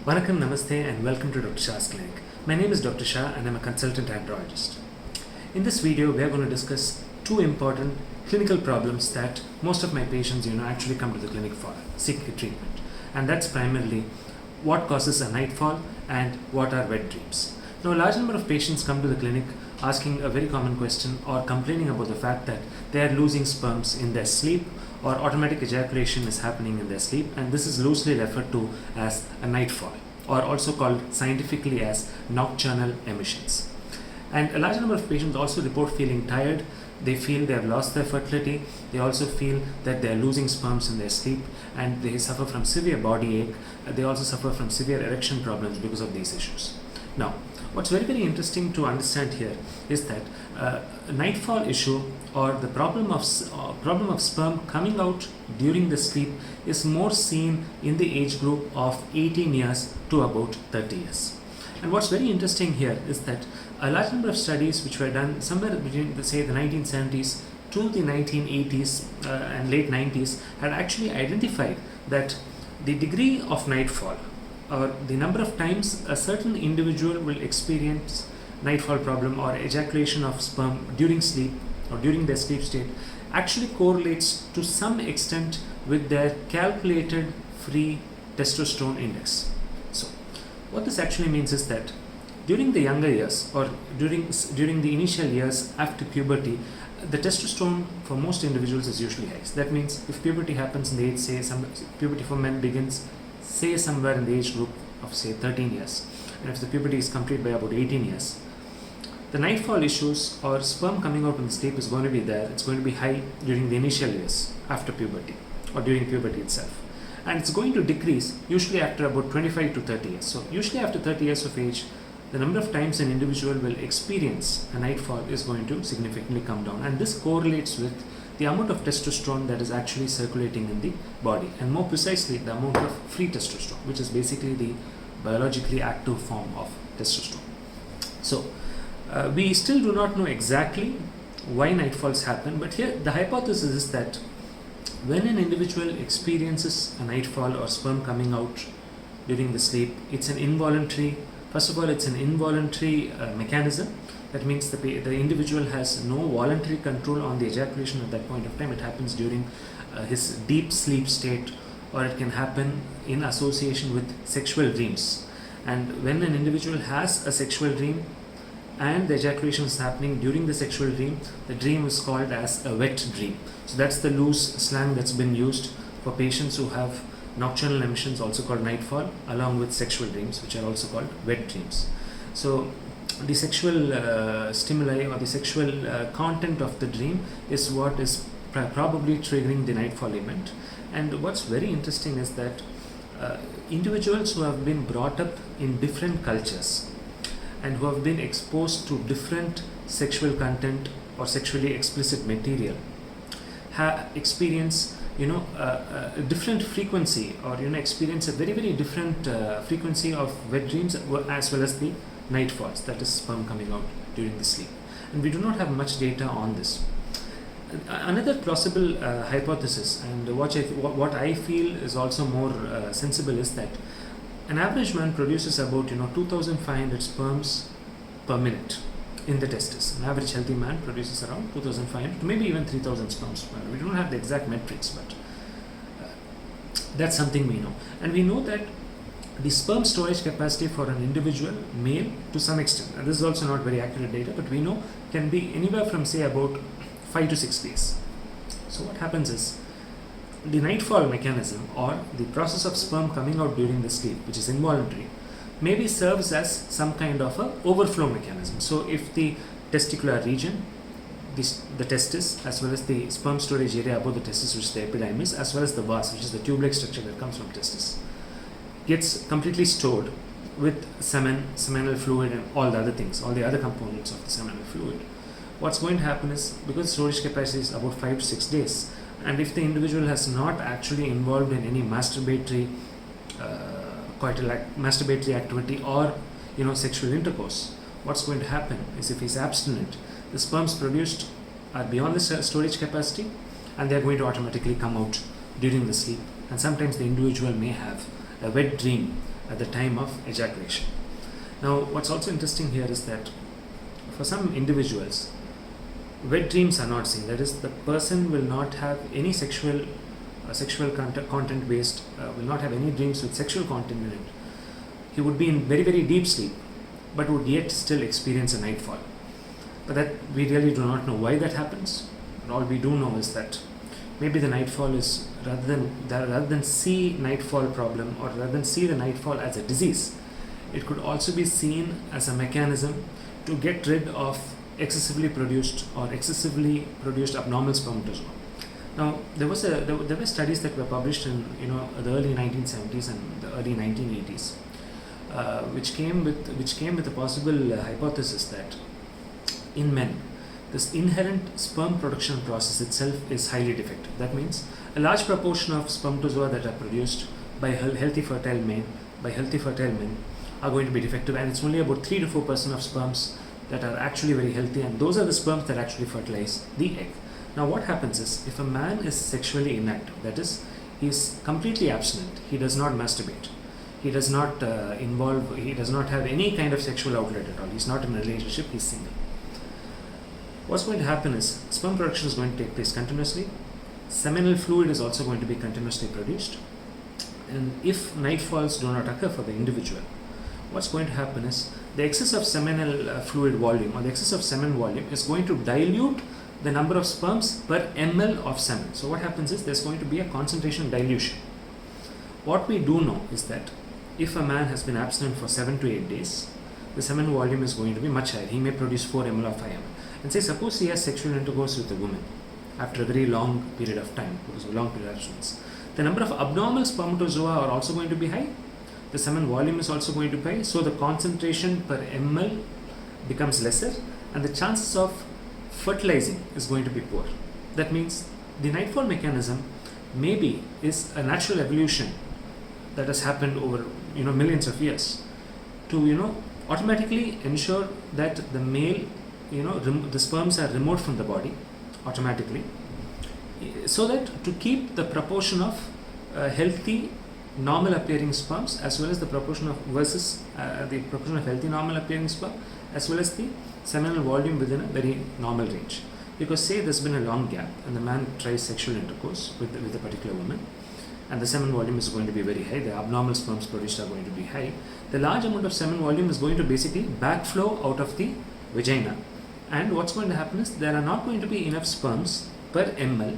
Vanakkam, Namaste and welcome to Dr. Shah's clinic. My name is Dr. Shah and I'm a consultant andrologist. In this video, we are going to discuss two important clinical problems that most of my patients actually come to the clinic for, seeking treatment. And that's primarily what causes a nightfall and what are wet dreams. Now, a large number of patients come to the clinic asking a very common question or complaining about the fact that they are losing sperms in their sleep or automatic ejaculation is happening in their sleep, and this is loosely referred to as a nightfall or also called scientifically as nocturnal emissions. And a large number of patients also report feeling tired. They feel they have lost their fertility. They also feel that they are losing sperms in their sleep, and they suffer from severe body ache. They also suffer from severe erection problems because of these issues. Now, what's very, very interesting to understand here is that a nightfall issue or the problem of sperm coming out during the sleep is more seen in the age group of 18 years to about 30 years. And what's very interesting here is that a large number of studies which were done somewhere between, say, the 1970s to the 1980s and late 90s had actually identified that the degree of nightfall or the number of times a certain individual will experience nightfall problem or ejaculation of sperm during sleep or during their sleep state actually correlates to some extent with their calculated free testosterone index. So what this actually means is that during the younger years or during the initial years after puberty, the testosterone for most individuals is usually high. So that means if puberty happens in the age, say puberty for men begins say somewhere in the age group of say 13 years, and if the puberty is complete by about 18 years, the nightfall issues or sperm coming out in the sleep is going to be there. It's going to be high during the initial years after puberty or during puberty itself, and it's going to decrease usually after about 25 to 30 years. So usually after 30 years of age, the number of times an individual will experience a nightfall is going to significantly come down, and this correlates with the amount of testosterone that is actually circulating in the body, and more precisely the amount of free testosterone, which is basically the biologically active form of testosterone. So we still do not know exactly why nightfalls happen, but here the hypothesis is that when an individual experiences a nightfall or sperm coming out during the sleep, it's an involuntary, first of all, it's an involuntary mechanism. That means the individual has no voluntary control on the ejaculation at that point of time. It happens during his deep sleep state, or it can happen in association with sexual dreams. And when an individual has a sexual dream and the ejaculation is happening during the sexual dream, the dream is called as a wet dream. So that's the loose slang that's been used for patients who have nocturnal emissions, also called nightfall, along with sexual dreams, which are also called wet dreams. So the sexual stimuli or the sexual content of the dream is what is probably triggering the nightfall event. And what's very interesting is that individuals who have been brought up in different cultures and who have been exposed to different sexual content or sexually explicit material experience a different frequency or experience a very, very different frequency of wet dreams as well as the nightfalls, that is sperm coming out during the sleep. And we do not have much data on this. Another plausible hypothesis, and what I feel is also more sensible, is that an average man produces about 2,500 sperms per minute in the testis. An average healthy man produces around 2,500 to maybe even 3,000 sperms per minute. We don't have the exact metrics, but that's something we know. And we know that the sperm storage capacity for an individual male, to some extent, and this is also not very accurate data, but we know can be anywhere from say about 5 to 6 days. So what happens is the nightfall mechanism or the process of sperm coming out during the sleep, which is involuntary, maybe serves as some kind of a overflow mechanism. So if the testicular region, the testis, as well as the sperm storage area above the testis, which is the epididymis, as well as the vas, which is the tube-like structure that comes from testis, gets completely stored with seminal fluid and all the other things, all the other components of the seminal fluid. What's going to happen is, because storage capacity is about 5 to 6 days, and if the individual has not actually involved in any masturbatory activity or sexual intercourse, what's going to happen is, if he's abstinent, the sperms produced are beyond the storage capacity and they're going to automatically come out during the sleep. And sometimes the individual may have a wet dream at the time of ejaculation. Now, what's also interesting here is that for some individuals, wet dreams are not seen. That is, the person will not have any sexual content based, will not have any dreams with sexual content in it. He would be in very, very deep sleep, but would yet still experience a nightfall. But that we really do not know why that happens. But all we do know is that maybe the nightfall is, rather than see nightfall problem, or rather than see the nightfall as a disease, it could also be seen as a mechanism to get rid of excessively produced abnormal spermatozoa. Now, there were studies that were published in the early 1970s and the early 1980s, which came with a possible hypothesis that in men, this inherent sperm production process itself is highly defective. That means a large proportion of spermatozoa that are produced by healthy fertile men are going to be defective, and it's only about 3 to 4% of sperms that are actually very healthy, and those are the sperms that actually fertilize the egg. Now, what happens is, if a man is sexually inactive, that is, he is completely abstinent, he does not masturbate, he does not he does not have any kind of sexual outlet at all, he's not in a relationship, he's single. What's going to happen is, sperm production is going to take place continuously, seminal fluid is also going to be continuously produced, and if nightfalls do not occur for the individual, what's going to happen is, the excess of seminal fluid volume, or the excess of semen volume, is going to dilute the number of sperms per ml of semen. So what happens is, there's going to be a concentration dilution. What we do know is that if a man has been abstinent for 7 to 8 days, the semen volume is going to be much higher. He may produce 4 ml or 5 ml. And say, suppose he has sexual intercourse with a woman after a very long period of time, because of long period of abstinence. The number of abnormal spermatozoa are also going to be high. The semen volume is also going to be high. So the concentration per ml becomes lesser, and the chances of fertilizing is going to be poor. That means the nightfall mechanism maybe is a natural evolution that has happened over millions of years to automatically ensure that the male the sperms are removed from the body automatically, so that to keep the proportion of healthy normal appearing sperms as well as the proportion of the proportion of healthy normal appearing sperm as well as the seminal volume within a very normal range. Because say there's been a long gap and the man tries sexual intercourse with a particular woman, and the semen volume is going to be very high, the abnormal sperms produced are going to be high, the large amount of semen volume is going to basically backflow out of the vagina, and what's going to happen is, there are not going to be enough sperms per ml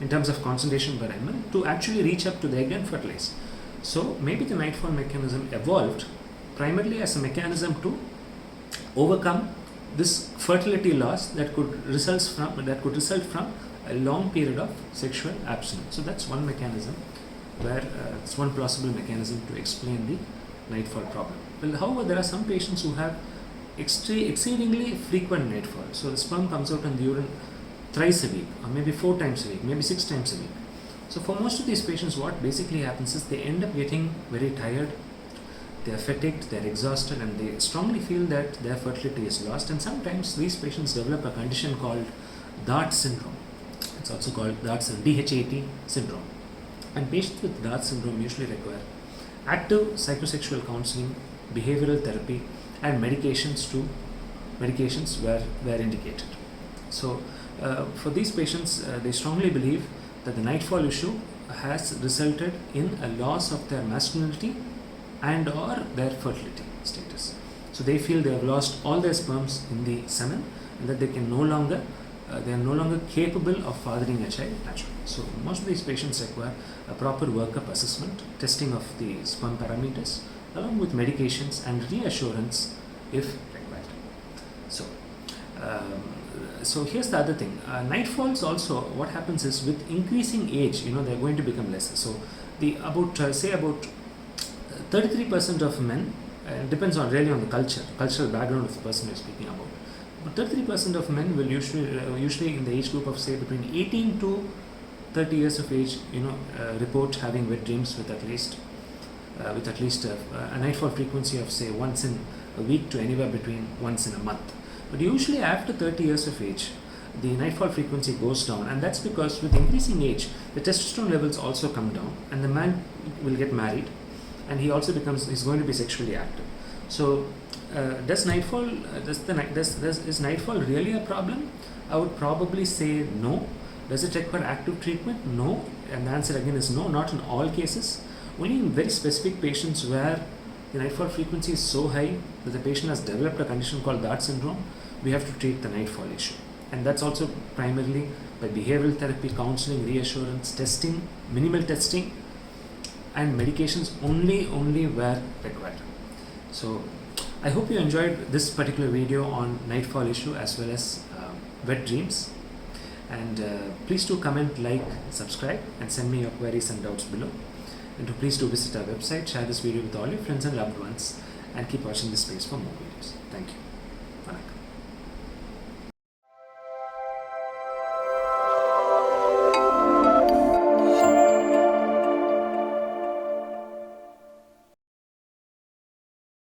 in terms of concentration per ml to actually reach up to the egg and fertilize. So maybe the nightfall mechanism evolved primarily as a mechanism to overcome this fertility loss that could result from a long period of sexual abstinence. So that's one mechanism where it's one plausible mechanism to explain the nightfall problem. Well, however, there are some patients who have exceedingly frequent nightfall. So the sperm comes out in the urine thrice a week, or maybe 4 times a week, maybe 6 times a week. So for most of these patients, what basically happens is, they end up getting very tired, they are fatigued, they are exhausted, and they strongly feel that their fertility is lost. And sometimes these patients develop a condition called DART syndrome. It's also called DART syndrome. And patients with DART syndrome usually require active psychosexual counseling, behavioral therapy, and medications where indicated. So for these patients, they strongly believe that the nightfall issue has resulted in a loss of their masculinity and or their fertility status. So they feel they have lost all their sperms in the semen, and that they are no longer capable of fathering a child naturally. So most of these patients require a proper workup assessment, testing of the sperm parameters, along with medications and reassurance if required. So here's the other thing. Nightfalls also, what happens is, with increasing age, they're going to become lesser. So about 33% of men, depends on the cultural background of the person you're speaking about. But 33% of men will usually in the age group of say between 18 to 30 years of age, report having wet dreams with at least a nightfall frequency of say once in a week to anywhere between once in a month. But usually after 30 years of age, the nightfall frequency goes down, and that's because with increasing age, the testosterone levels also come down, and the man will get married, and he's going to be sexually active. So is Nightfall really a problem? I would probably say no. Does it require active treatment? No. And the answer again is no, not in all cases. Only in very specific patients where the nightfall frequency is so high that the patient has developed a condition called Dart syndrome, we have to treat the nightfall issue. And that's also primarily by behavioral therapy, counseling, reassurance, testing, minimal testing, and medications only where required. So I hope you enjoyed this particular video on nightfall issue as well as wet dreams. And please do comment, like, subscribe, and send me your queries and doubts below. And please do visit our website, share this video with all your friends and loved ones, and keep watching this space for more videos. Thank you.